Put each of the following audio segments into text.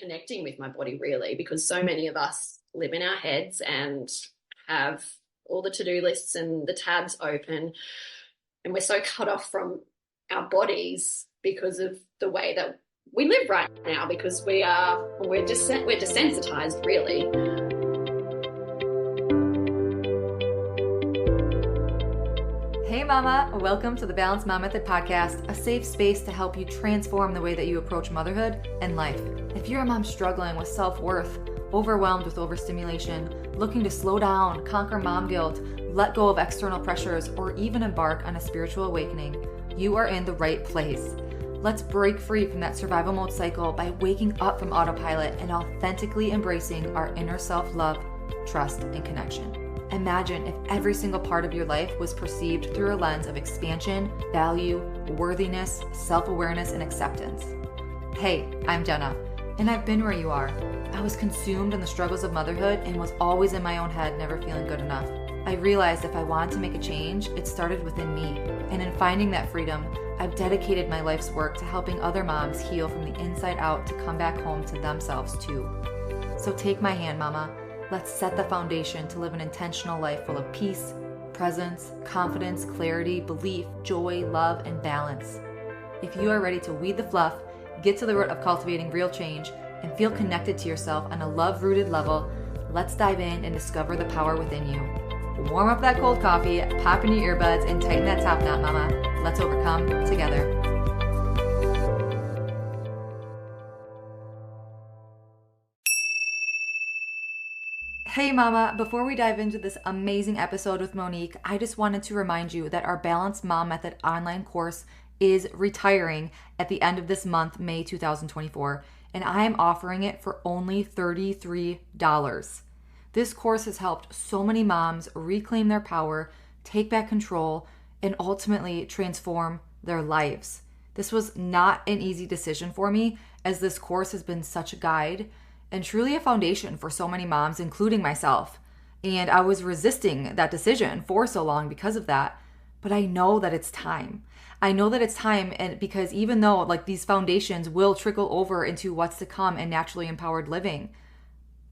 connecting with my body, really, because so many of us live in our heads and have all the to-do lists and the tabs open, and we're so cut off from our bodies because of the way that we live right now, because we're desensitized, really. Hey mama, welcome to the Balanced Mom Method podcast, a safe space to help you transform the way that you approach motherhood and life. If you're a mom struggling with self-worth, overwhelmed with overstimulation, looking to slow down, conquer mom guilt, let go of external pressures, or even embark on a spiritual awakening, you are in the right place. Let's break free from that survival mode cycle by waking up from autopilot and authentically embracing our inner self-love, trust, and connection. Imagine if every single part of your life was perceived through a lens of expansion, value, worthiness, self-awareness, and acceptance. Hey, I'm Jenna, and I've been where you are. I was consumed in the struggles of motherhood and was always in my own head, never feeling good enough. I realized if I wanted to make a change, it started within me. And in finding that freedom, I've dedicated my life's work to helping other moms heal from the inside out to come back home to themselves too. So take my hand, mama. Let's set the foundation to live an intentional life full of peace, presence, confidence, clarity, belief, joy, love, and balance. If you are ready to weed the fluff, get to the root of cultivating real change, and feel connected to yourself on a love-rooted level, let's dive in and discover the power within you. Warm up that cold coffee, pop in your earbuds, and tighten that top knot, mama. Let's overcome together. Hey mama, before we dive into this amazing episode with Monique, I just wanted to remind you that our Balanced Mom Method online course is retiring at the end of this month, May 2024, and I am offering it for only $33. This course has helped so many moms reclaim their power, take back control, and ultimately transform their lives. This was not an easy decision for me, as this course has been such a guide and truly a foundation for so many moms, including myself. And I was resisting that decision for so long because of that. But I know that it's time. I know that it's time, and because even though like these foundations will trickle over into what's to come and naturally empowered living,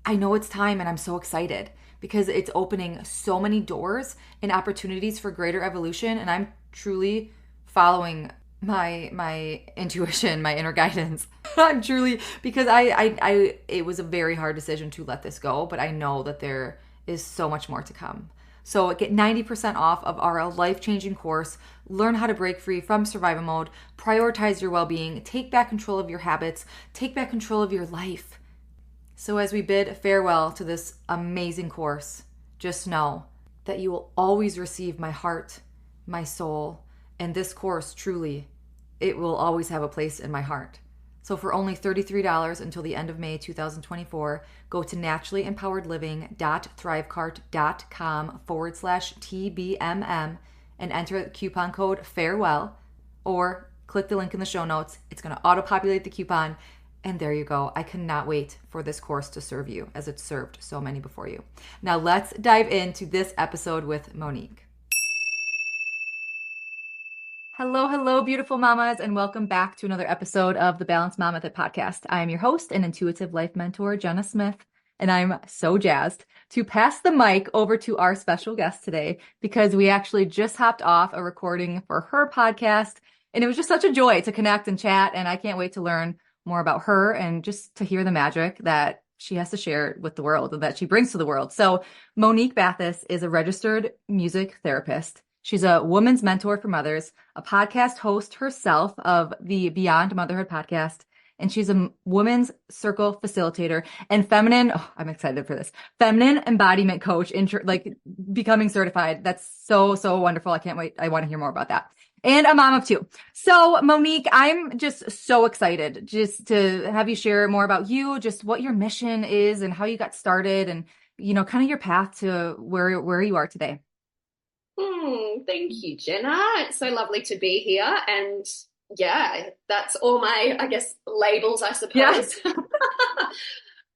I know it's time, and I'm so excited because it's opening so many doors and opportunities for greater evolution. And I'm truly following my intuition, my inner guidance. I'm truly, because I it was a very hard decision to let this go, but I know that there is so much more to come. So get 90% off of our life-changing course. Learn how to break free from survival mode, prioritize your well-being, take back control of your habits, take back control of your life. So as we bid farewell to this amazing course, just know that you will always receive my heart, my soul, and this course truly, it will always have a place in my heart. So for only $33 until the end of May 2024, go to naturallyempoweredliving.thrivecart.com/TBMM and enter the coupon code FAREWELL, or click the link in the show notes. It's going to auto-populate the coupon, and there you go. I cannot wait for this course to serve you as it's served so many before you. Now let's dive into this episode with Monique. Hello, beautiful mamas, and welcome back to another episode of the Balanced Mom Method podcast. I am your host and intuitive life mentor, Jenna Smith, and I'm so jazzed to pass the mic over to our special guest today because we actually just hopped off a recording for her podcast, and it was just such a joy to connect and chat, and I can't wait to learn more about her and just to hear the magic that she has to share with the world and that she brings to the world. So Monique Bathis is a registered music therapist. She's a woman's mentor for mothers, a podcast host herself of the Beyond Motherhood podcast, and she's a women's circle facilitator and I'm excited for this, feminine embodiment coach, becoming certified. That's so wonderful. I can't wait. I want to hear more about that. And a mom of two. So Monique, I'm just so excited just to have you share more about you, just what your mission is and how you got started and, kind of your path to where you are today. Thank you, Jenna. It's so lovely to be here. And yeah, that's all my, labels, I suppose. Yeah.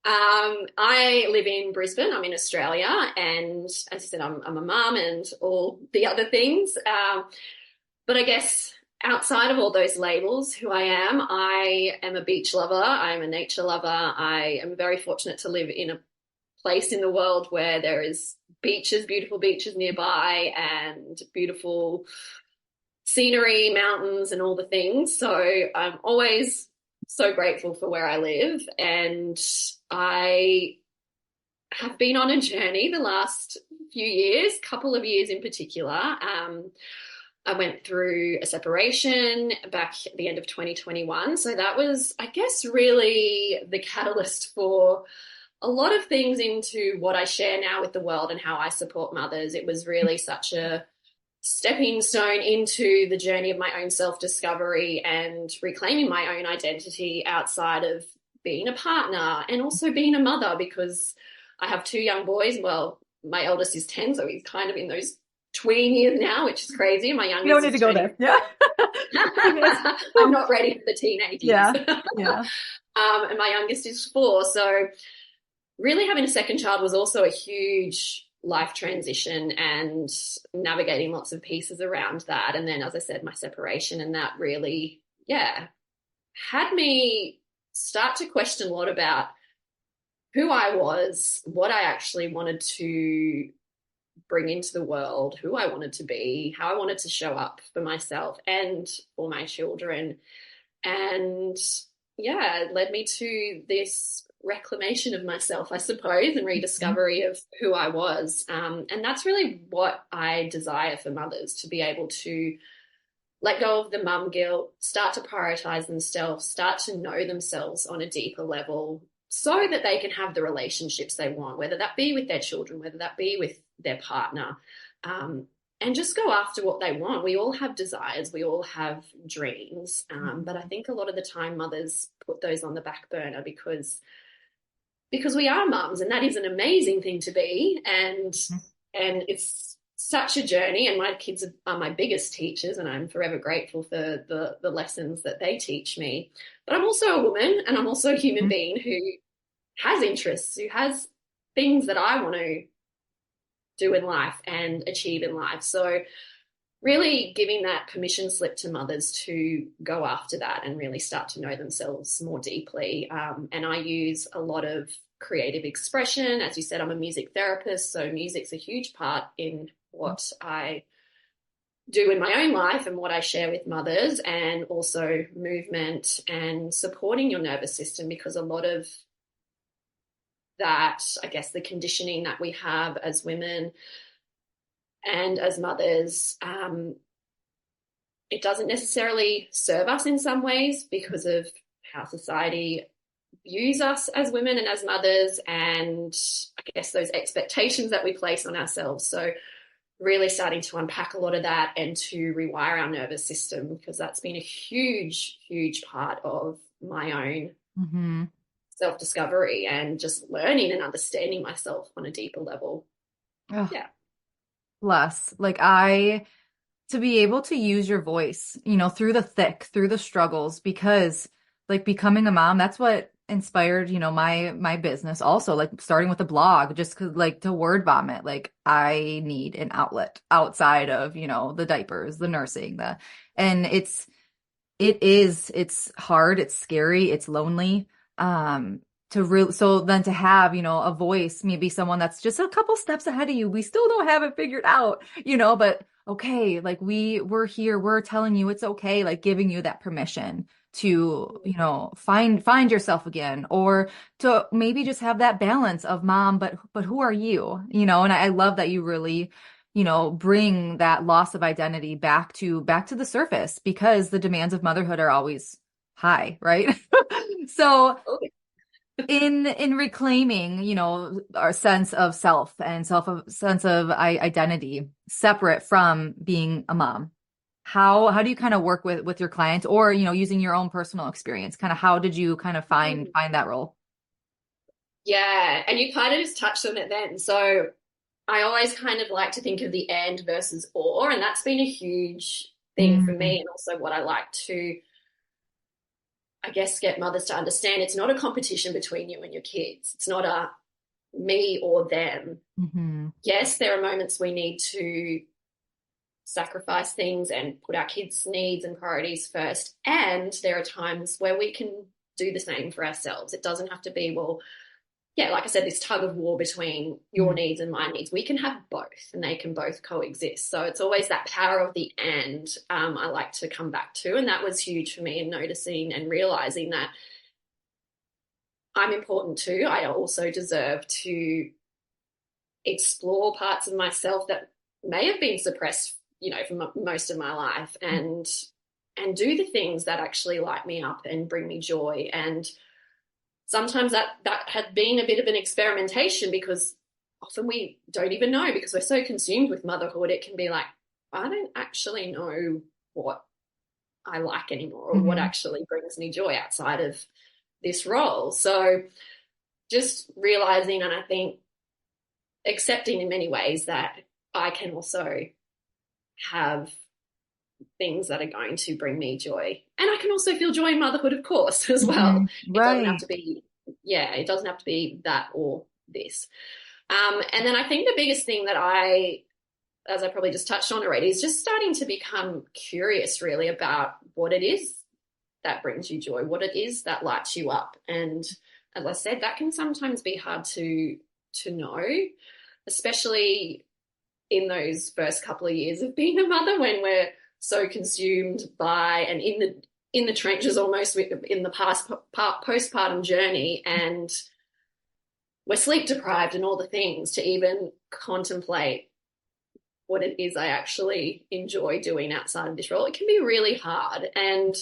I live in Brisbane. I'm in Australia. And as I said, I'm a mum and all the other things. But I guess outside of all those labels, who I am a beach lover. I'm a nature lover. I am very fortunate to live in a place in the world where there is beaches, beautiful beaches nearby, and beautiful scenery, mountains, and all the things. So I'm always so grateful for where I live. And I have been on a journey the last few years, couple of years in particular. I went through a separation back at the end of 2021. So that was, I guess, really the catalyst for a lot of things into what I share now with the world and how I support mothers. It was really such a stepping stone into the journey of my own self-discovery and reclaiming my own identity outside of being a partner and also being a mother, because I have two young boys. Well, my eldest is 10, so he's kind of in those tween years now, which is crazy. My youngest, you don't need to go there. Yeah. I'm not ready for the teenage years. Yeah. And my youngest is 4. So really having a second child was also a huge life transition and navigating lots of pieces around that. And then, as I said, my separation, and that really, had me start to question a lot about who I was, what I actually wanted to bring into the world, who I wanted to be, how I wanted to show up for myself and for my children. And it led me to this reclamation of myself, I suppose, and rediscovery of who I was. And that's really what I desire for mothers, to be able to let go of the mum guilt, start to prioritize themselves, start to know themselves on a deeper level, so that they can have the relationships they want, whether that be with their children, whether that be with their partner, and just go after what they want. We all have desires, we all have dreams, but I think a lot of the time mothers put those on the back burner because we are mums, and that is an amazing thing to be, and it's such a journey, and my kids are my biggest teachers, and I'm forever grateful for the lessons that they teach me. But I'm also a woman, and I'm also a human being who has interests, who has things that I want to do in life and achieve in life. So really giving that permission slip to mothers to go after that and really start to know themselves more deeply. And I use a lot of creative expression. As you said, I'm a music therapist, so music's a huge part in what I do in my own life and what I share with mothers, and also movement and supporting your nervous system, because a lot of that, I guess, the conditioning that we have as women and as mothers, it doesn't necessarily serve us in some ways because of how society views us as women and as mothers, and I guess those expectations that we place on ourselves. So really starting to unpack a lot of that and to rewire our nervous system, because that's been a huge, huge part of my own self-discovery and just learning and understanding myself on a deeper level. Oh, bless. To be able to use your voice, through the thick, through the struggles, because becoming a mom, that's what inspired, my business also, starting with a blog, just to word vomit. I need an outlet outside of, the diapers, the nursing, and it's hard, it's scary, it's lonely. So then to have, a voice, maybe someone that's just a couple steps ahead of you, we still don't have it figured out, but okay, we're here, we're telling you it's okay, giving you that permission to, find yourself again, or to maybe just have that balance of mom, but who are you, and I love that you really, bring that loss of identity back to the surface, because the demands of motherhood are always high, right? So in reclaiming, our sense of self and sense of identity separate from being a mom, how do you kind of work with your clients, or, using your own personal experience, kind of how did you kind of find that role? Yeah. And you kind of just touched on it then. So I always kind of like to think of the and versus or, and that's been a huge thing for me, and also what I like to, I guess, get mothers to understand. It's not a competition between you and your kids. It's not a me or them. Yes, there are moments we need to sacrifice things and put our kids' needs and priorities first. And there are times where we can do the same for ourselves. It doesn't have to be, well, yeah, like I said, this tug of war between your Mm. needs and my needs. We can have both and they can both coexist. So it's always that power of the and I like to come back to. And that was huge for me in noticing and realizing that I'm important too. I also deserve to explore parts of myself that may have been suppressed, for most of my life, and do the things that actually light me up and bring me joy. And sometimes that had been a bit of an experimentation, because often we don't even know, because we're so consumed with motherhood. It can be like, I don't actually know what I like anymore, or what Mhm. actually brings me joy outside of this role. So just realizing, and I think accepting in many ways, that I can also have things that are going to bring me joy. And I can also feel joy in motherhood, of course, as well. Mhm. It doesn't have Right. to be, yeah, it doesn't have to be that or this. And then I think the biggest thing that as I probably just touched on already, is just starting to become curious really about what it is that brings you joy, what it is that lights you up. And as I said, that can sometimes be hard to know, especially in those first couple of years of being a mother, when we're so consumed by and in the trenches almost in the postpartum journey, and we're sleep deprived and all the things, to even contemplate what it is I actually enjoy doing outside of this role. It can be really hard. And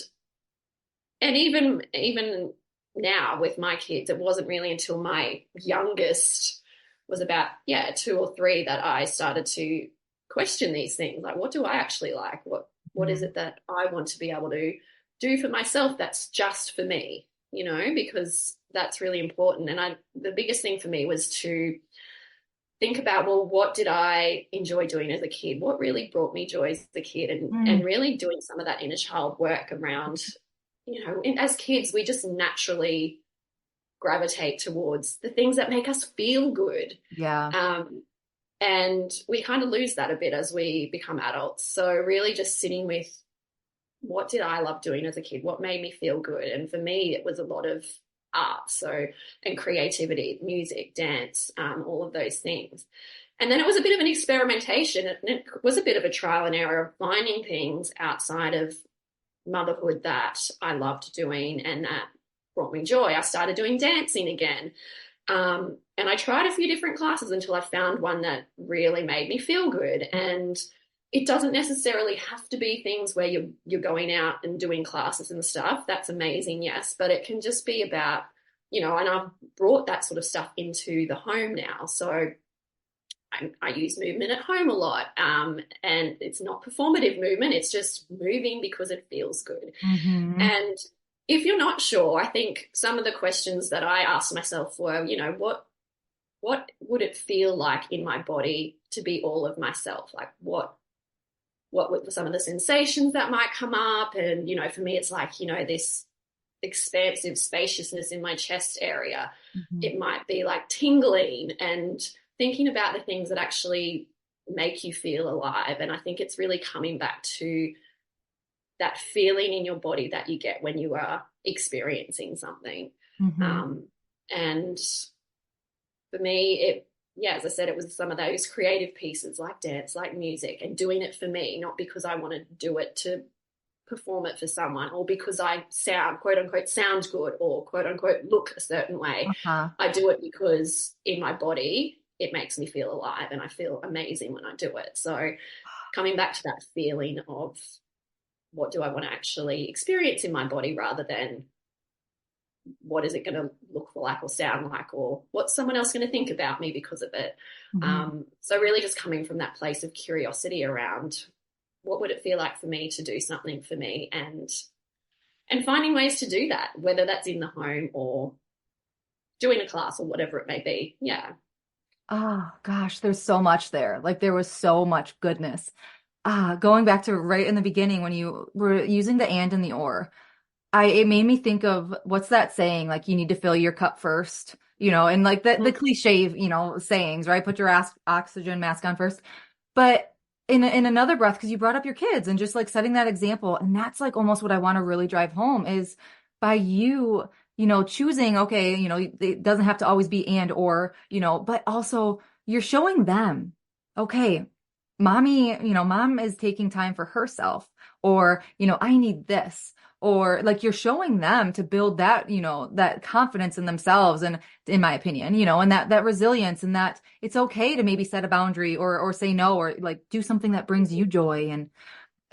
even now with my kids, it wasn't really until my youngest was about, 2 or 3, that I started to question these things. Like, what do I actually like? What is Mhm. it that I want to be able to do for myself that's just for me, because that's really important. And the biggest thing for me was to think about, well, what did I enjoy doing as a kid? What really brought me joy as a kid? And Mm. really doing some of that inner child work around, as kids, we just naturally gravitate towards the things that make us feel good. Yeah. Um, and we kind of lose that a bit as we become adults. So really just sitting with, what did I love doing as a kid? What made me feel good? And for me, it was a lot of art, and creativity, music, dance, all of those things. And then it was a bit of an experimentation, and it was a bit of a trial and error of finding things outside of motherhood that I loved doing and that brought me joy. I started doing dancing again. And I tried a few different classes until I found one that really made me feel good. And it doesn't necessarily have to be things where you're going out and doing classes and stuff. That's amazing, yes, but it can just be about, and I've brought that sort of stuff into the home now. So I use movement at home a lot, and it's not performative movement. It's just moving because it feels good. Mhm. And if you're not sure, I think some of the questions that I asked myself were, what would it feel like in my body to be all of myself? Like what were some of the sensations that might come up? And for me, it's like, this expansive spaciousness in my chest area. Mhm. It might be like tingling and thinking about the things that actually make you feel alive. And I think it's really coming back to that feeling in your body that you get when you are experiencing something. Mhm. Um, and for me, as I said, it was some of those creative pieces like dance, like music, and doing it for me, not because I want to do it to perform it for someone, or because I sound, quote unquote, sound good, or quote unquote, look a certain way. Uh-huh. I do it because in my body, it makes me feel alive and I feel amazing when I do it. So coming back to that feeling of, what do I want to actually experience in my body, rather than what is it going to look like or sound like, or what's someone else going to think about me because of it. Mhm. So really just coming from that place of curiosity around, what would it feel like for me to do something for me, and finding ways to do that, whether that's in the home or doing a class or whatever it may be. Yeah. Oh gosh, there's so much there. Like there was so much goodness. Going back to right in the beginning when you were using the and and the or, it made me think of what's that saying? Like you need to fill your cup first, and like the cliche, sayings, right? Put your oxygen mask on first. But in another breath, because you brought up your kids and just like setting that example, and that's like almost what I want to really drive home is by you, choosing, okay, it doesn't have to always be and or, but also you're showing them, okay, mommy, mom is taking time for herself, or, I need this. Or like you're showing them to build that, that confidence in themselves, and in my opinion, and that resilience, and that it's okay to maybe set a boundary, or say no, or like do something that brings you joy. And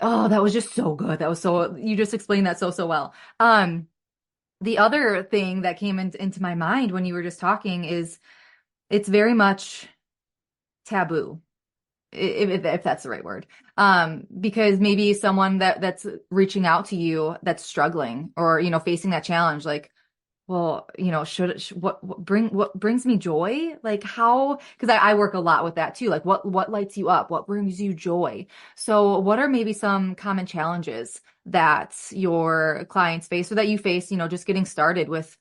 oh, that was just so good. That was so, you just explained that so well. The other thing that came into my mind when you were just talking is it's very much taboo, if that's the right word. Because maybe someone that's reaching out to you that's struggling, or, facing that challenge, like, well, what brings me joy? Like how, because I work a lot with that too. Like what lights you up? What brings you joy? So what are maybe some common challenges that your clients face, or that you face, just getting started with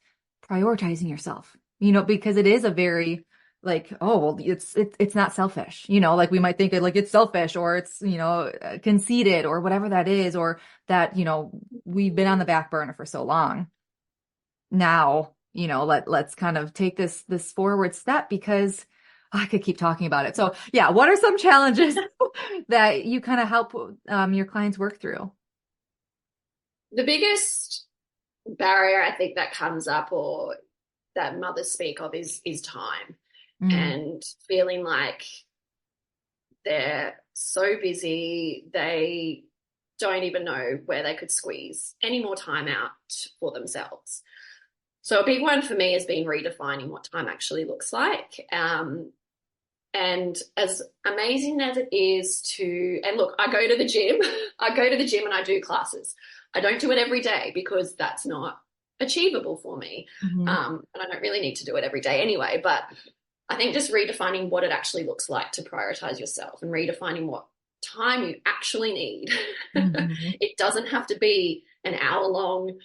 prioritizing yourself? Because it is a very like, oh, well, it's not selfish, like we might think it like it's selfish, or it's, conceited, or whatever that is, or that, we've been on the back burner for so long. Now, let's kind of take this forward step, because I could keep talking about it. So yeah, what are some challenges that you kind of help your clients work through? The biggest barrier I think that comes up, or that mothers speak of, is time, Mm, and feeling like they're so busy they don't even know where they could squeeze any more time out for themselves. So a big one for me has been redefining what time actually looks like. And as amazing as it is and look, I go to the gym, and I do classes. I don't do it every day because that's not achievable for me. hmm And I don't really need to do it every day anyway. But I think just redefining what it actually looks like to prioritize yourself, and redefining what time you actually need. hmm It doesn't have to be an hour long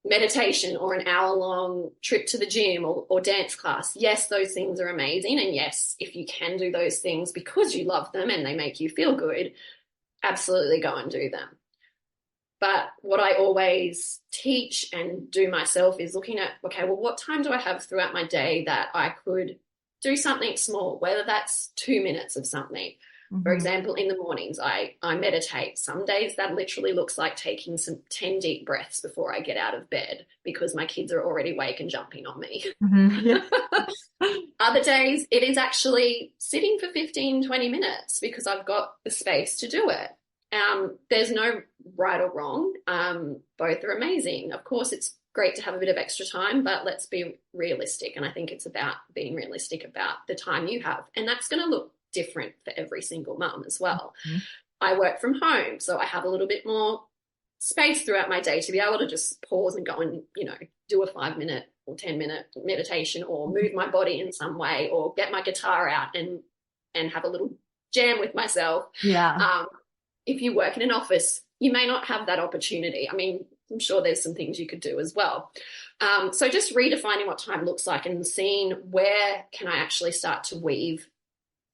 meditation or an hour long trip to the gym, or dance class. Yes, those things are amazing. And yes, if you can do those things because you love them and they make you feel good, absolutely go and do them. But what I always teach and do myself is looking at, okay, well, what time do I have throughout my day that I could do something small, whether that's 2 minutes of something. For hmm example, in the mornings, I meditate. Some days that literally looks like taking some 10 deep breaths before I get out of bed, because my kids are already awake and jumping on me. Yeah. Other days, it is actually sitting for 15, 20 minutes because I've got the space to do it. There's no right or wrong. Both are amazing. Of course, it's great to have a bit of extra time, but let's be realistic. And I think it's about being realistic about the time you have. And that's going to look different for every single mum as well. I work from home, so I have a little bit more space throughout my day to be able to just pause and go and, do a 5 minute or 10 minute meditation, or move my body in some way, or get my guitar out and have a little jam with myself. Yeah. If you work in an office, you may not have that opportunity. I mean, I'm sure there's some things you could do as well. So just redefining what time looks like, and seeing where can I actually start to weave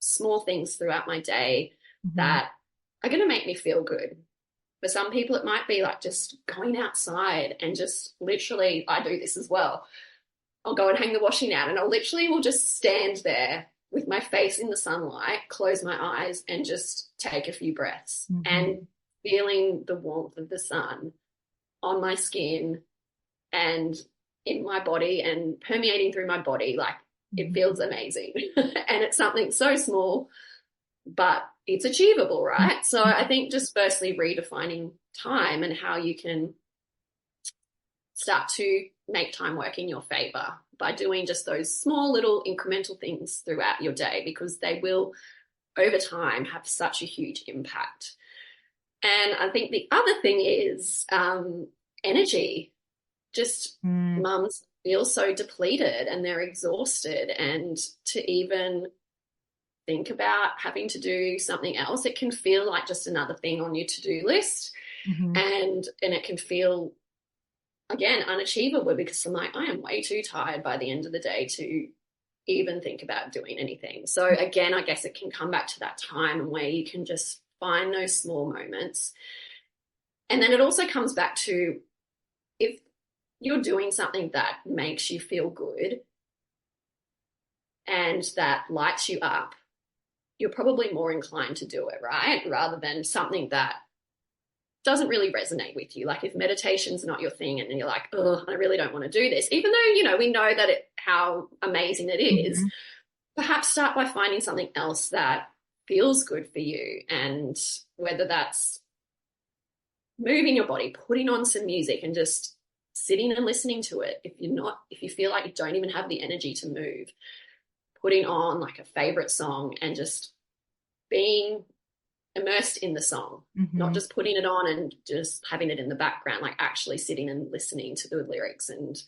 small things throughout my day hmm that are going to make me feel good. For some people, it might be like just going outside and just literally, I do this as well. I'll go and hang the washing out, and I literally will just stand there with my face in the sunlight, close my eyes, and just take a few breaths, hmm and feeling the warmth of the sun on my skin and in my body and permeating through my body. Like, it feels amazing. And it's something so small, but it's achievable, right? So I think just firstly redefining time and how you can start to make time work in your favor by doing just those small little incremental things throughout your day, because they will over time have such a huge impact. And I think the other thing is energy. Just mm mums feel so depleted and they're exhausted, and to even think about having to do something else, it can feel like just another thing on your to-do list, hmm and it can feel, again, unachievable, because I'm like, I am way too tired by the end of the day to even think about doing anything. So again, I guess it can come back to that time where you can just find those small moments. And then it also comes back to, if you're doing something that makes you feel good and that lights you up, you're probably more inclined to do it, right? Rather than something that doesn't really resonate with you. Like if meditation's not your thing and you're like, oh, I really don't want to do this, even though, we know that how amazing it is, Mm-hmm. perhaps start by finding something else that feels good for you. And whether that's moving your body, putting on some music and just sitting and listening to it. If you feel like you don't even have the energy to move, putting on like a favorite song and just being immersed in the song, not Mm-hmm. just putting it on and just having it in the background, like actually sitting and listening to the lyrics and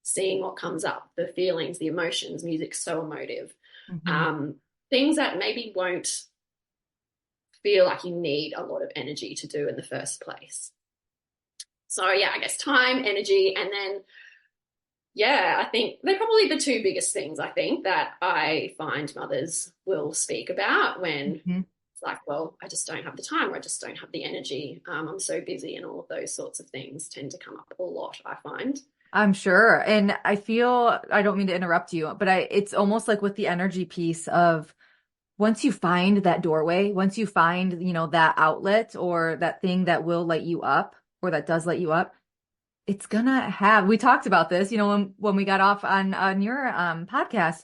seeing what comes up, the feelings, the emotions. Music's so emotive. Mm-hmm. Things that maybe won't feel like you need a lot of energy to do in the first place. So yeah, I guess time, energy, and then yeah, I think they're probably the two biggest things I think that I find mothers will speak about when Mm-hmm. it's like, well, I just don't have the time or I just don't have the energy. I'm so busy, and all of those sorts of things tend to come up a lot, I find. I'm sure. And I feel, I don't mean to interrupt you, but it's almost like with the energy piece of once you find that doorway, once you find, that outlet or that thing that will light you up or that does light you up, it's gonna have, we talked about this, when we got off on your podcast,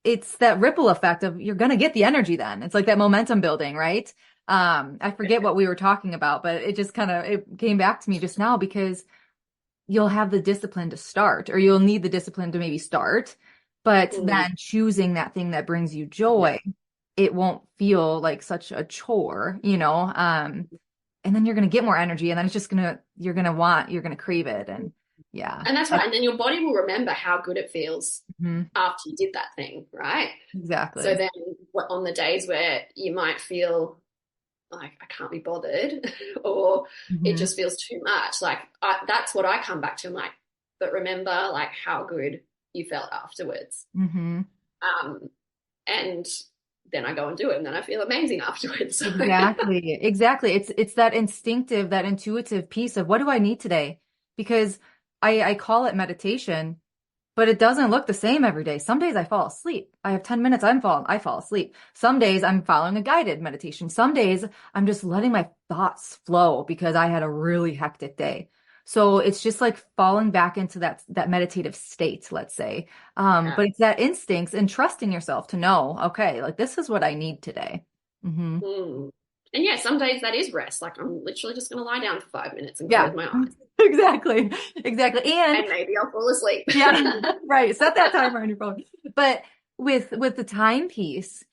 it's that ripple effect of you're gonna get the energy then. It's like that momentum building, right? I forget what we were talking about, but it just it came back to me just now because you'll have the discipline to start, or you'll need the discipline to maybe start, but Mm, then choosing that thing that brings you yeah. joy, it won't feel like such a chore, and then you're going to get more energy, and then it's just you're going to crave it. And yeah, And that's right. And then your body will remember how good it feels mhm, after you did that thing, right? So exactly. then on the days where you might feel like I can't be bothered or it Hmm. just feels too much, like that's what I come back to. I'm like, but remember like how good you felt afterwards. Hmm. Um, and then I go and do it and then I feel amazing afterwards. So Exactly. Exactly. It's that instinctive, that intuitive piece of what do I need today? Because I call it meditation, but it doesn't look the same every day. Some days I fall asleep. I have 10 minutes, I fall asleep. Some days I'm following a guided meditation. Some days I'm just letting my thoughts flow because I had a really hectic day. So it's just like falling back into that meditative state, let's say. yeah. But it's that instincts and trusting yourself to know, okay, like this is what I need today. Hmm. Mm. And yeah, some days that is rest. Like I'm literally just going to lie down for 5 minutes and close Yeah, my eyes exactly. Exactly. And and maybe I'll fall asleep. yeah, right. Set that timer on your phone. But with the time piece,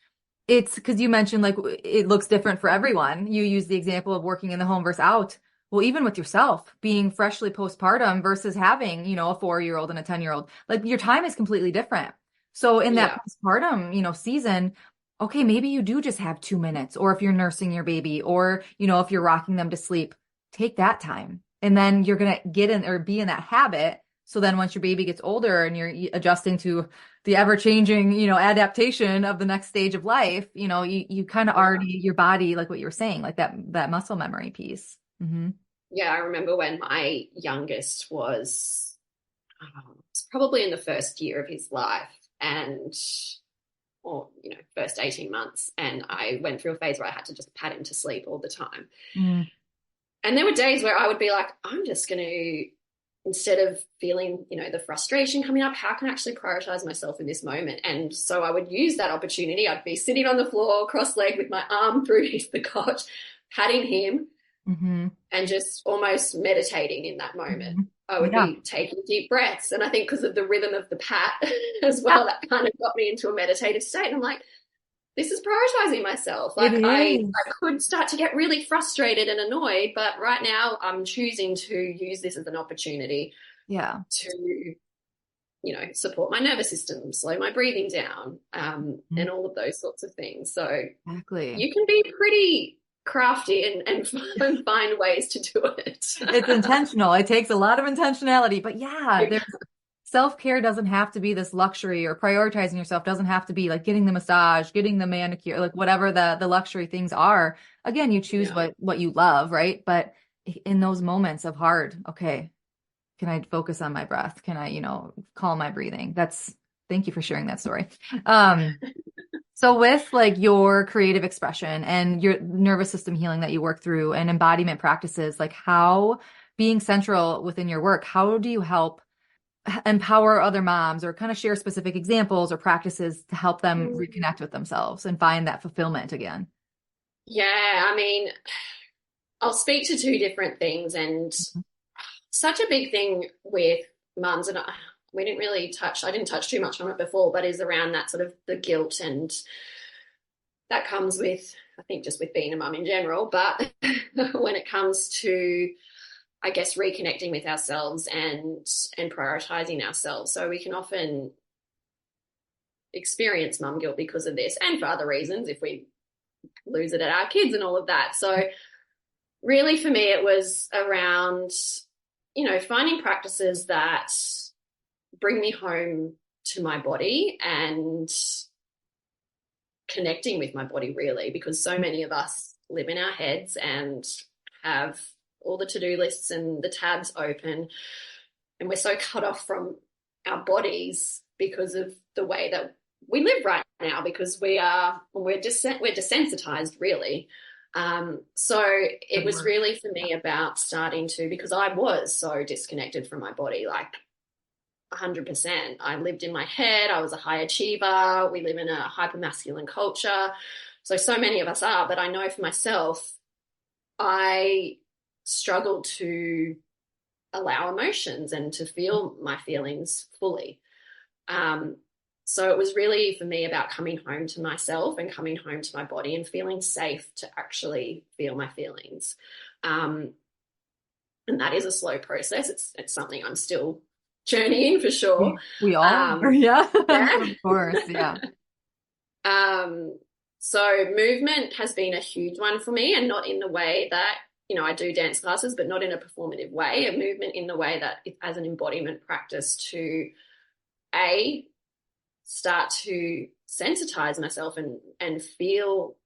it's because you mentioned like it looks different for everyone. You use the example of working in the home versus out. Well, even with yourself, being freshly postpartum versus having, a 4-year-old and a 10-year-old, like your time is completely different. So in that Yeah. postpartum, season, okay, maybe you do just have 2 minutes, or if you're nursing your baby, or, if you're rocking them to sleep, take that time. And then you're going to get in or be in that habit. So then once your baby gets older and you're adjusting to the ever changing, adaptation of the next stage of life, you kind of Yeah. already, your body, like what you were saying, like that muscle memory piece. Hmm. Yeah. I remember when my youngest was it's probably in the first year of his life and or first 18 months, and I went through a phase where I had to just pat him to sleep all the time. Mm. And there were days where I would be like, I'm just going to, instead of feeling the frustration coming up, how can I actually prioritize myself in this moment? And so I would use that opportunity. I'd be sitting on the floor cross-legged with my arm through the cot, patting him Hmm. and just almost meditating in that moment. Hmm. I would Yeah. be taking deep breaths. And I think because of the rhythm of the pat as well, that kind of got me into a meditative state. And I'm like, this is prioritizing myself. It Like is. I could start to get really frustrated and annoyed, but right now I'm choosing to use this as an opportunity Yeah. to, support my nervous system, slow my breathing down, Mhm. and all of those sorts of things. So Exactly. you can be pretty crafty and find ways to do it. It's intentional. It takes a lot of intentionality, but yeah, It there's self-care doesn't have to be this luxury, or prioritizing yourself doesn't have to be like getting the massage, getting the manicure, like whatever the luxury things are. Again, you choose Yeah. what you love, right? But in those moments of hard, okay, can I focus on my breath? Can I, calm my breathing? Thank you for sharing that story. Um, so with like your creative expression and your nervous system healing that you work through and embodiment practices, like how being central within your work, how do you help empower other moms, or kind of share specific examples or practices to help them reconnect with themselves and find that fulfillment again? Yeah, I mean, I'll speak to two different things, and such a big thing with mums, and we didn't really touch, I didn't touch too much on it before, but is around that sort of the guilt, and that comes with, I think, just with being a mum in general. But when it comes to, I guess, reconnecting with ourselves and prioritizing ourselves, so we can often experience mum guilt because of this, and for other reasons, if we lose it at our kids and all of that. So really for me, it was around, finding practices that bring me home to my body and connecting with my body, really, because so many of us live in our heads and have all the to-do lists and the tabs open, and we're so cut off from our bodies because of the way that we live right now, because we're desensitized, really. So it Good was word. really for me about starting to, because I was so disconnected from my body, like 100%. I lived in my head. I was a high achiever. We live in a hypermasculine culture. So many of us are, but I know for myself, I struggled to allow emotions and to feel my feelings fully. Um, so it was really for me about coming home to myself and coming home to my body and feeling safe to actually feel my feelings. Um, and that is a slow process. It's something I'm still journeying for sure. We all are, Um, yeah. yeah. Of course, yeah. um, so movement has been a huge one for me, and not in the way that, I do dance classes, but not in a performative way. A movement in the way that as an embodiment practice to a start to sensitize myself and feel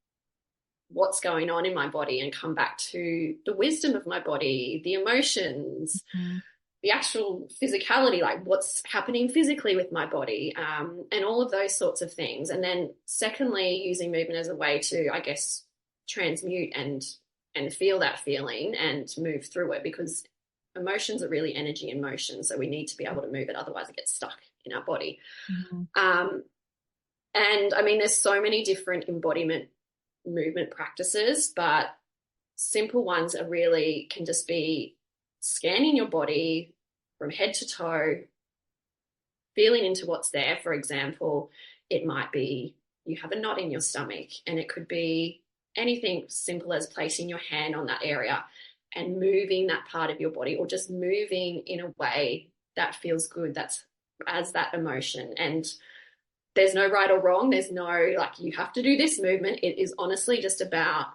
what's going on in my body and come back to the wisdom of my body, the emotions, Mhm. the actual physicality, like what's happening physically with my body, and all of those sorts of things. And then secondly, using movement as a way to, I guess, transmute and feel that feeling and move through it, because emotions are really energy in motion. So we need to be able to move it. Otherwise it gets stuck in our body. Mhm. Um, and I mean, there's so many different embodiment movement practices, but simple ones are really can just be scanning your body from head to toe, feeling into what's there. For example, it might be you have a knot in your stomach, and it could be anything simple as placing your hand on that area and moving that part of your body, or just moving in a way that feels good, that's as that emotion. And there's no right or wrong. There's no like you have to do this movement. It is honestly just about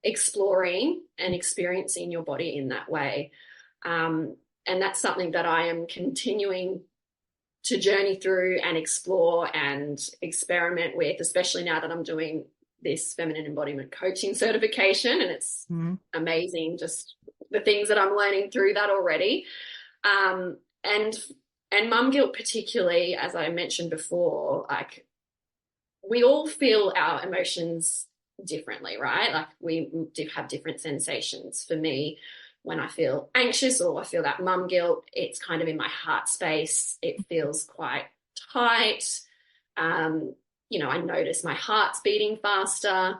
exploring and experiencing your body in that way. And that's something that I am continuing to journey through and explore and experiment with, especially now that I'm doing this feminine embodiment coaching certification. And it's Mhm. amazing just the things that I'm learning through that already. Um, and and mum guilt, particularly, as I mentioned before, like we all feel our emotions differently, right? Like we do have different sensations. For me, when I feel anxious or I feel that mum guilt, it's kind of in my heart space. It feels quite tight. Um, I notice my heart's beating faster.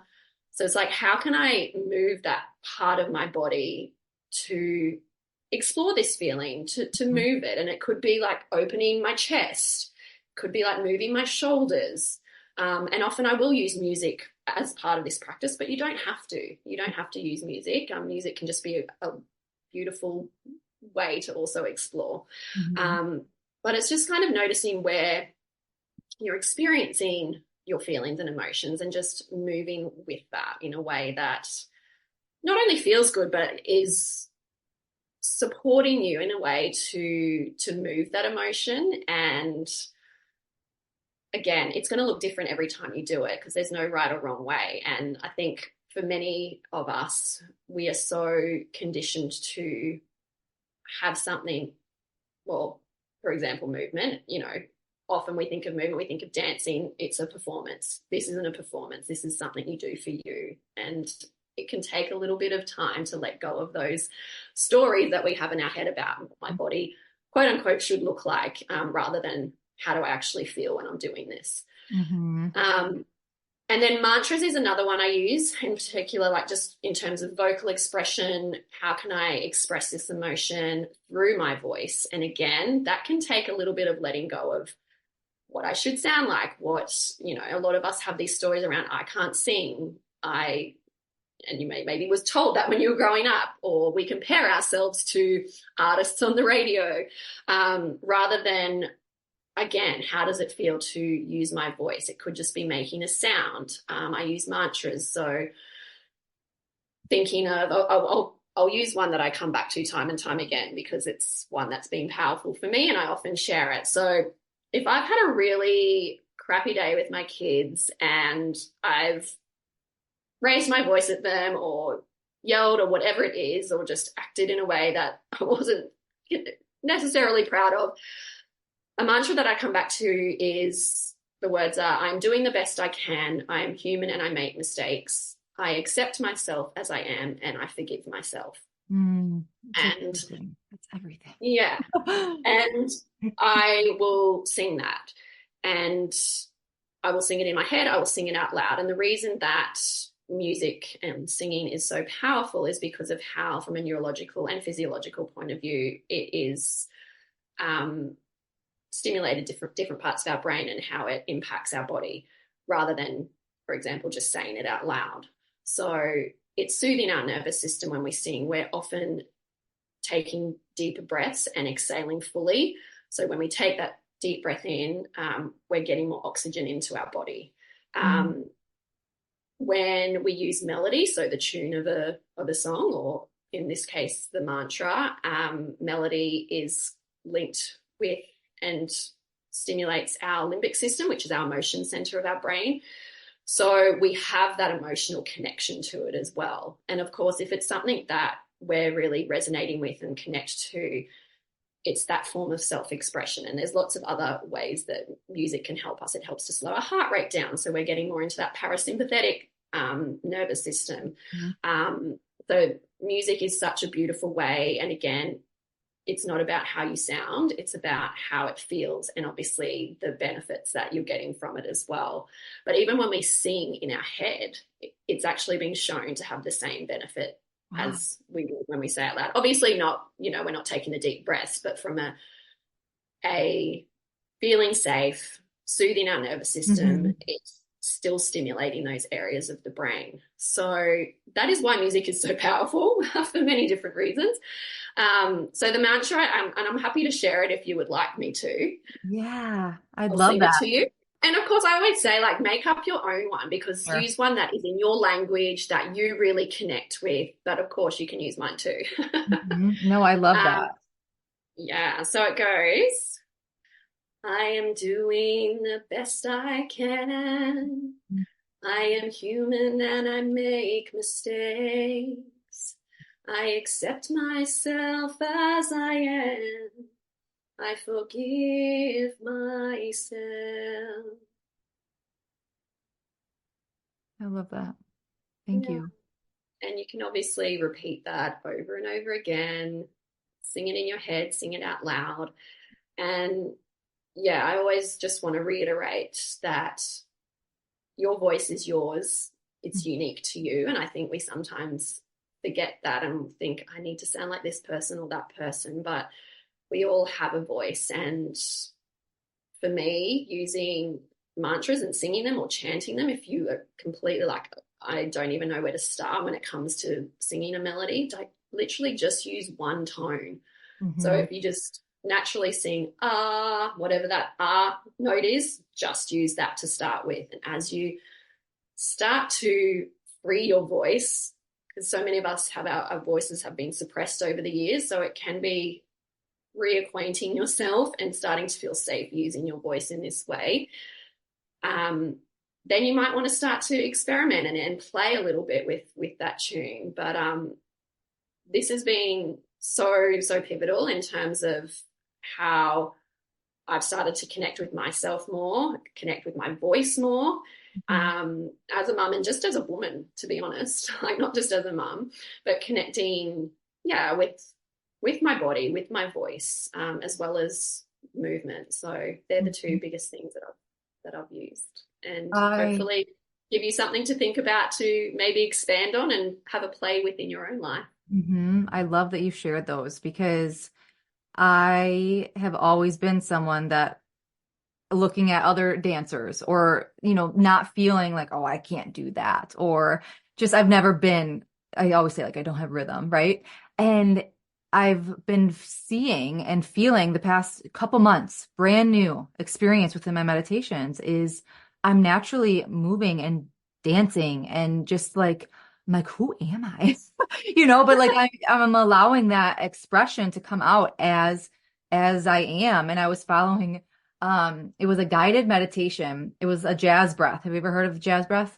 So it's like, how can I move that part of my body to explore this feeling, to move it? And it could be like opening my chest, could be like moving my shoulders. And often I will use music as part of this practice, but you don't have to. You don't have to use music. Music can just be a beautiful way to also explore. Mhm. Um, but it's just kind of noticing where you're experiencing your feelings and emotions and just moving with that in a way that not only feels good, but is supporting you in a way to move that emotion. And again, it's going to look different every time you do it because there's no right or wrong way. And I think for many of us, we are so conditioned to have something, well, for example, movement, often we think of movement, we think of dancing, it's a performance. This isn't a performance. This is something you do for you. And it can take a little bit of time to let go of those stories that we have in our head about what my body, quote unquote, should look like, rather than how do I actually feel when I'm doing this. Mm-hmm. And then mantras is another one I use in particular, like just in terms of vocal expression. How can I express this emotion through my voice? And again, that can take a little bit of letting go of what I should sound like. A lot of us have these stories around, I can't sing. And you maybe was told that when you were growing up, or we compare ourselves to artists on the radio, rather than, again, how does it feel to use my voice? It could just be making a sound. I use mantras. So thinking of, I'll use one that I come back to time and time again because it's one that's been powerful for me and I often share it. So if I've had a really crappy day with my kids and I've raised my voice at them or yelled or whatever it is, or just acted in a way that I wasn't necessarily proud of, a mantra that I come back to is, the words are, I'm doing the best I can. I am human and I make mistakes. I accept myself as I am and I forgive myself. And that's everything. Yeah. And I will sing that, and I will sing it in my head. I will sing it out loud. And the reason that music and singing is so powerful is because of how, from a neurological and physiological point of view, it is stimulated different parts of our brain and how it impacts our body, rather than, for example, just saying it out loud. So it's soothing our nervous system when we sing. We're often taking deeper breaths and exhaling fully. So when we take that deep breath in, we're getting more oxygen into our body. When we use melody, so the tune of a song, or in this case, the mantra, melody is linked with and stimulates our limbic system, which is our emotion center of our brain. So we have that emotional connection to it as well. And of course, if it's something that we're really resonating with and connect to, it's that form of self-expression. And there's lots of other ways that music can help us. It helps to slow our heart rate down, so we're getting more into that parasympathetic nervous system. So music is such a beautiful way. And again, it's not about how you sound, it's about how it feels, and obviously the benefits that you're getting from it as well. But even when we sing in our head, it's actually been shown to have the same benefit as we would when we say it out loud. Obviously not, we're not taking the deep breaths, but from a feeling safe, soothing our nervous system, it's still stimulating those areas of the brain. So that is why music is so powerful for many different reasons. So the mantra, and I'm happy to share it if you would like me to. Yeah, I'd I'll love sing that. it to you. And of course, I always say, make up your own one, because use one that is in your language that you really connect with. But of course, you can use mine too. No, I love that. Yeah, so it goes, I am doing the best I can. I am human and I make mistakes. I accept myself as I am. I forgive myself. I love that. Thank you. And you can obviously repeat that over and over again. Sing it in your head, sing it out loud. And yeah, I always just want to reiterate that your voice is yours. It's unique to you. And I think we sometimes forget that and think, I need to sound like this person or that person. But we all have a voice. And for me, using mantras and singing them or chanting them, if you are completely I don't even know where to start when it comes to singing a melody, literally just use one tone. So if you just naturally sing whatever that note is, just use that to start with. And as you start to free your voice because so many of us have our voices have been suppressed over the years. So it can be reacquainting yourself and starting to feel safe using your voice in this way. Then you might want to start to experiment and play a little bit with that tune. But this has been so pivotal in terms of how I've started to connect with myself more, connect with my voice more, as a mum and just as a woman, to be honest, like not just as a mum, but connecting, with my body, with my voice, as well as movement. So they're the two biggest things that I've used, and hopefully give you something to think about to maybe expand on and have a play within your own life. I love that you shared those because I have always been someone that looking at other dancers or, not feeling like, oh, I can't do that. Or just, I've never been, I always say like, I don't have rhythm. Right. And I've been seeing and feeling the past couple months, brand new experience within my meditations is I'm naturally moving and dancing and just like, I'm like, who am I? But like I'm allowing that expression to come out as I am. And I was following, it was a guided meditation. It was a jazz breath. Have you ever heard of jazz breath?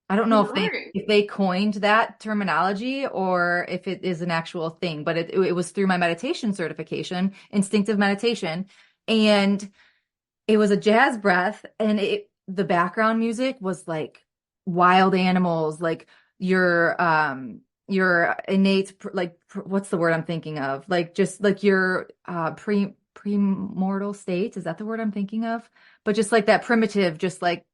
I don't know No. if they coined that terminology or if it is an actual thing, but it was through my meditation certification, instinctive meditation. And it was a jazz breath and the background music was like wild animals, like your innate, like, what's the word I'm thinking of? Like, just like your premortal state. Is that the word I'm thinking of? But just like that primitive, just like,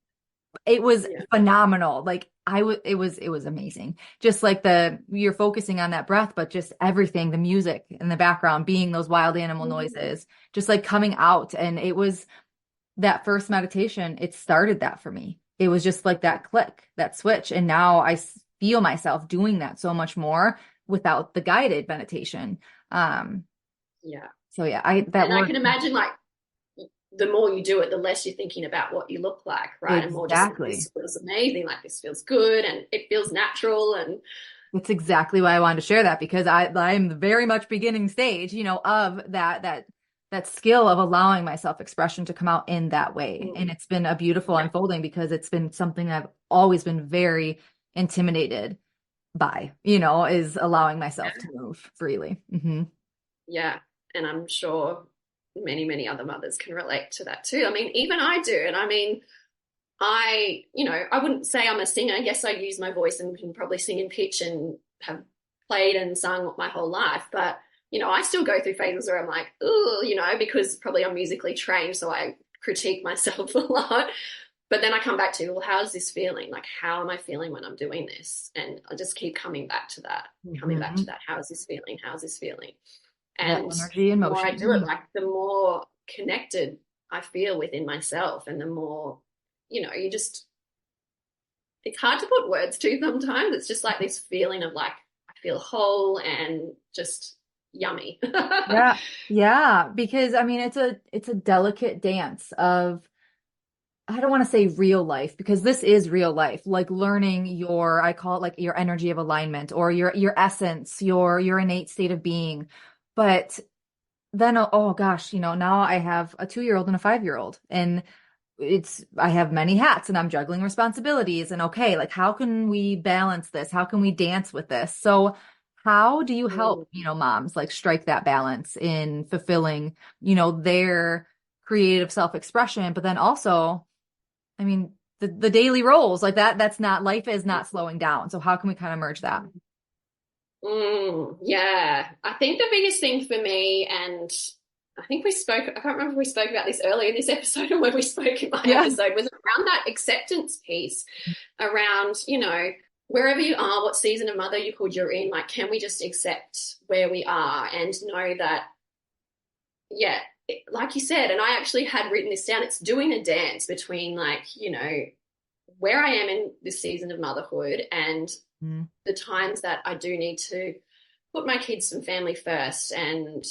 it was phenomenal. Like it was amazing. Just like you're focusing on that breath, but just everything, the music in the background being those wild animal noises, just like coming out. And it was that first meditation, it started that for me. It was just like that click, that switch. And now I feel myself doing that so much more without the guided meditation. So yeah, I can imagine like the more you do it, the less you're thinking about what you look like, right? Exactly. And more just like, this feels amazing, like this feels good and it feels natural. And that's exactly why I wanted to share that, because I'm very much beginning stage, of that skill of allowing my self-expression to come out in that way. And it's been a beautiful unfolding because it's been something I've always been very intimidated by, is allowing myself to move freely. Yeah. And I'm sure many other mothers can relate to that too. I mean, even I do. And I mean, I wouldn't say I'm a singer. Yes, I use my voice and can probably sing in pitch and have played and sung my whole life. But, I still go through phases where I'm like, ooh, because probably I'm musically trained. So I critique myself a lot. But then I come back to, well, how's this feeling? Like, how am I feeling when I'm doing this? And I just keep coming back to that, How's this feeling? How's this feeling? And that energy and the more I motion. do it, like the more connected I feel within myself, and the more, it's hard to put words to sometimes. It's just like this feeling of like, I feel whole and just yummy. Yeah. Because I mean, it's a delicate dance of, I don't want to say real life because this is real life, like learning I call it like your energy of alignment or your essence, your innate state of being. But then, oh gosh, now I have a 2-year-old and a 5-year-old and I have many hats and I'm juggling responsibilities and okay, like how can we balance this? How can we dance with this? So how do you help, moms like strike that balance in fulfilling, their creative self-expression, but then also, I mean, the daily roles like that's not, life is not slowing down. So how can we kind of merge that? Yeah, I think the biggest thing for me, and I think I can't remember if we spoke about this earlier in this episode or when we spoke in my episode, was around that acceptance piece around, wherever you are, what season of motherhood you're in, like, can we just accept where we are and know that, like you said, and I actually had written this down, it's doing a dance between like, where I am in this season of motherhood and the times that I do need to put my kids and family first and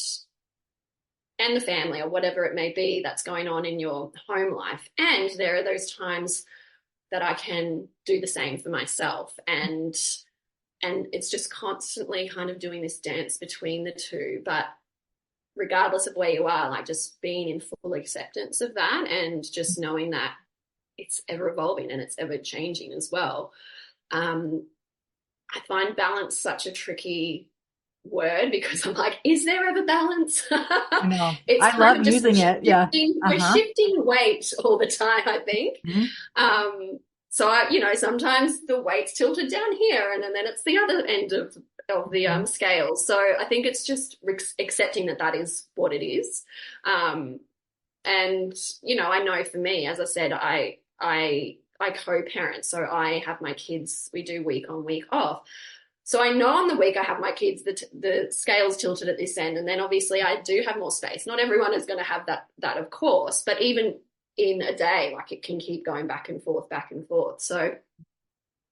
the family or whatever it may be that's going on in your home life. And there are those times that I can do the same for myself and And it's just constantly kind of doing this dance between the two. But regardless of where you are, like just being in full acceptance of that and just knowing that it's ever evolving and it's ever changing as well. I find balance such a tricky word because I'm like, is there ever balance? I know. It's I kind love of just using it. Yeah. we're Uh-huh. shifting weight all the time, I think. Mhm. So sometimes the weight's tilted down here and then it's the other end of the Mhm. scale. So I think it's just accepting that that is what it is. And I know for me, as I said, I co-parent, so I have my kids. We do week on, week off. So I know on the week I have my kids, the scale's tilted at this end, and then obviously I do have more space. Not everyone is going to have that of course, but even in a day, like it can keep going back and forth, back and forth. So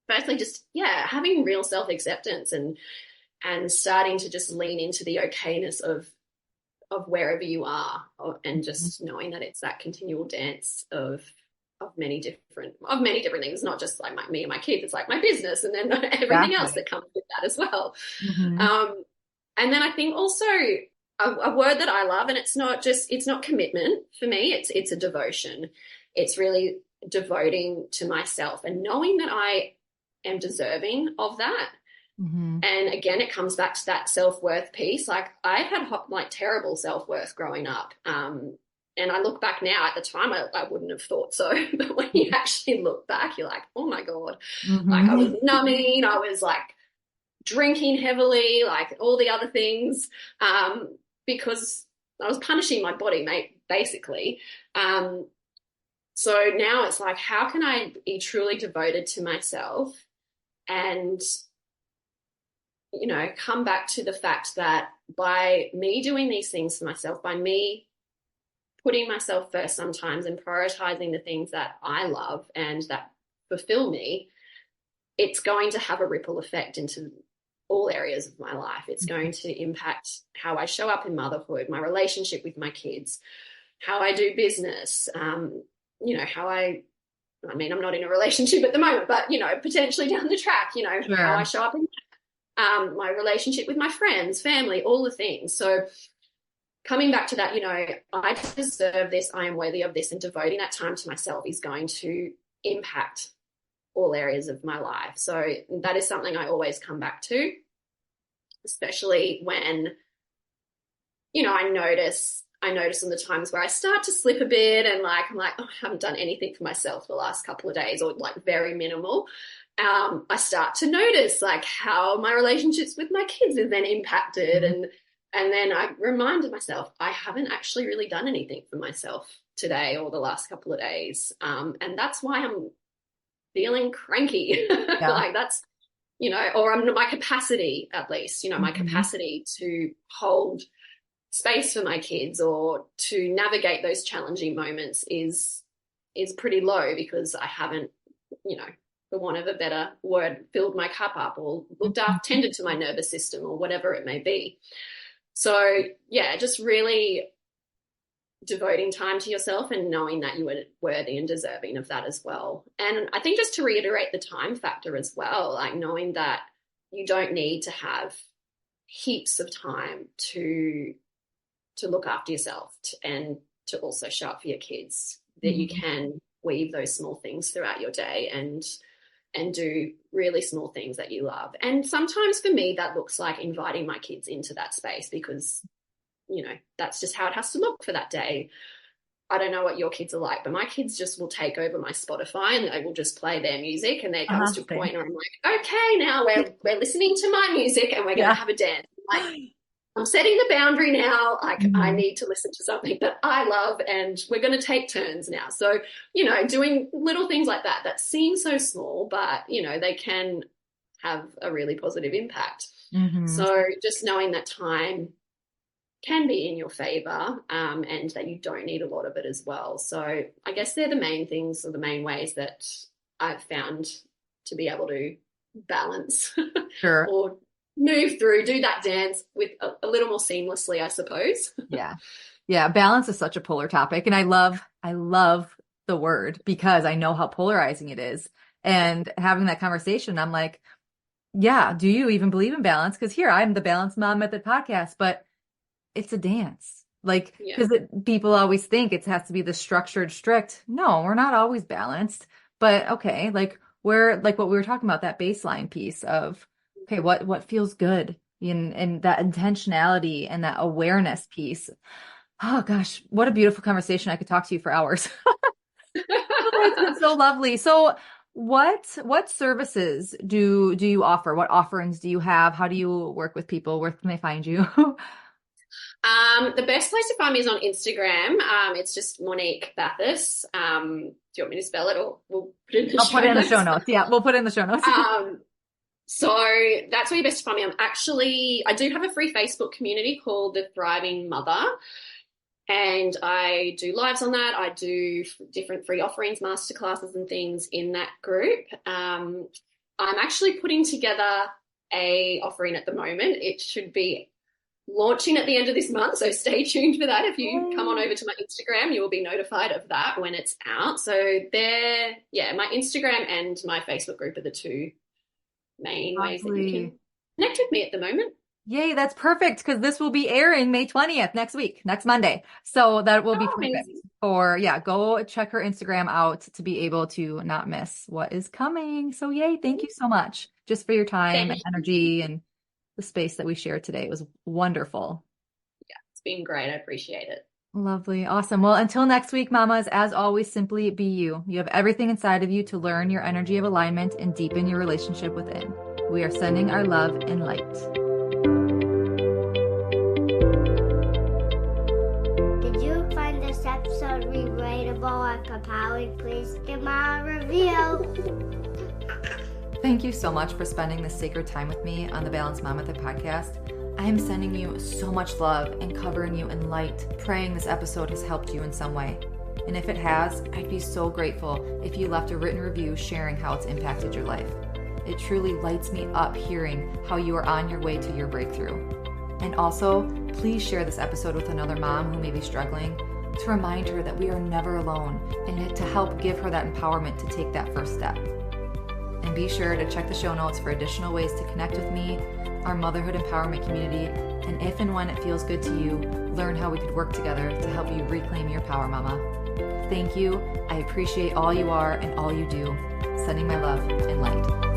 firstly, just having real self-acceptance and starting to just lean into the okayness of wherever you are, and just knowing that it's that continual dance of many different things, not just like me and my kids. It's like my business, and then everything else Exactly. that comes with that as well. Hmm. And then I think also a word that I love, and it's not commitment for me. It's a devotion. It's really devoting to myself and knowing that I am deserving of that. Hmm. And again, it comes back to that self-worth piece. Like I had like terrible self-worth growing up. And I look back now, at the time, I wouldn't have thought so. But when you actually look back, you're like, oh my God, like I was Hmm. numbing, I was like drinking heavily, like all the other things, because I was punishing my body, mate, basically. Um, so now it's like, how can I be truly devoted to myself and come back to the fact that by me doing these things for myself, by me putting myself first sometimes and prioritizing the things that I love and that fulfill me, it's going to have a ripple effect into all areas of my life. It's going to impact how I show up in motherhood, my relationship with my kids, how I do business, how I mean, I'm not in a relationship at the moment, but, potentially down the track, how I Sure. show up in my relationship with my friends, family, all the things. So coming back to that, I deserve this, I am worthy of this, and devoting that time to myself is going to impact all areas of my life. So that is something I always come back to, especially when, I notice on the times where I start to slip a bit and like I'm like, oh, I haven't done anything for myself the last couple of days, or like very minimal. I start to notice like how my relationships with my kids is then impacted, Mhm. and then I reminded myself I haven't actually really done anything for myself today or the last couple of days, and that's why I'm feeling cranky. Yeah. Like that's or I'm my capacity, at least my Hmm. capacity to hold space for my kids or to navigate those challenging moments is pretty low because I haven't, for want of a better word, filled my cup up or looked after, tended to my nervous system or whatever it may be. So yeah, just really devoting time to yourself and knowing that you are worthy and deserving of that as well. And I think just to reiterate the time factor as well, like knowing that you don't need to have heaps of time to look after yourself and to also show up for your kids, that you Hmm. can weave those small things throughout your day and do really small things that you love. And sometimes for me that looks like inviting my kids into that space because that's just how it has to look for that day. I don't know what your kids are like, but my kids just will take over my Spotify and they will just play their music. And there comes Uh-huh. to a point Same. where I'm like, okay, now we're listening to my music and we're going to Yeah. have a dance. Like, I'm setting the boundary now. Like, I Hmm. need to listen to something that I love, and we're going to take turns now. So, doing little things like that that seem so small, but, they can have a really positive impact. Hmm. So, just knowing that time can be in your favor, and that you don't need a lot of it as well. So, I guess they're the main things or the main ways that I've found to be able to balance Sure. or move through, do that dance with a little more seamlessly, I suppose. Yeah. Yeah. Balance is such a polar topic. And I love the word because I know how polarizing it is. And having that conversation, I'm like, yeah, do you even believe in balance? Because here I'm the Balanced Mom Method podcast, but it's a dance. Like, Yeah. because people always think it has to be the structured, strict. No, we're not always balanced. But okay, like we're like what we were talking about, that baseline piece of okay, what feels good and that intentionality and that awareness piece. Oh gosh, what a beautiful conversation. I could talk to you for hours. Oh, it's been so lovely. So what services do you offer? What offerings do you have? How do you work with people? Where can they find you? The best place to find me is on Instagram. It's just Monique Bathis. Do you want me to spell it, or we'll put it in the I'll put show it in the show notes? notes. Yeah, we'll put it in the show notes. So that's where you're best to find me. I do have a free Facebook community called The Thriving Mother, and I do lives on that. I do different free offerings, masterclasses, and things in that group. I'm actually putting together a offering at the moment. It should be launching at the end of this month, so stay tuned for that. If you come on over to my Instagram, you will be notified of that when it's out. So there, yeah, my Instagram and my Facebook group are the two main ways that you can connect with me at the moment. Yay, that's perfect because this will be airing May 20th next week, next Monday. So that will be perfect Amazing. for, yeah, go check her Instagram out to be able to not miss what is coming. So yay, thank you so much just for your time Thank and you. energy and the space that we shared today. It was wonderful. Yeah, it's been great. I appreciate it. Lovely. Awesome. Well, until next week, mamas, as always, simply be you. You have everything inside of you to learn your energy of alignment and deepen your relationship within. We are sending our love and light. Did you find this episode relatable and compelling? Please give my review. Thank you so much for spending this sacred time with me on the Balanced Mom Method podcast. I am sending you so much love and covering you in light, praying this episode has helped you in some way. And if it has, I'd be so grateful if you left a written review sharing how it's impacted your life. It truly lights me up hearing how you are on your way to your breakthrough. And also, please share this episode with another mom who may be struggling to remind her that we are never alone and to help give her that empowerment to take that first step. And be sure to check the show notes for additional ways to connect with me, our motherhood empowerment community, and if and when it feels good to you, learn how we could work together to help you reclaim your power, mama. Thank you. I appreciate all you are and all you do. Sending my love and light.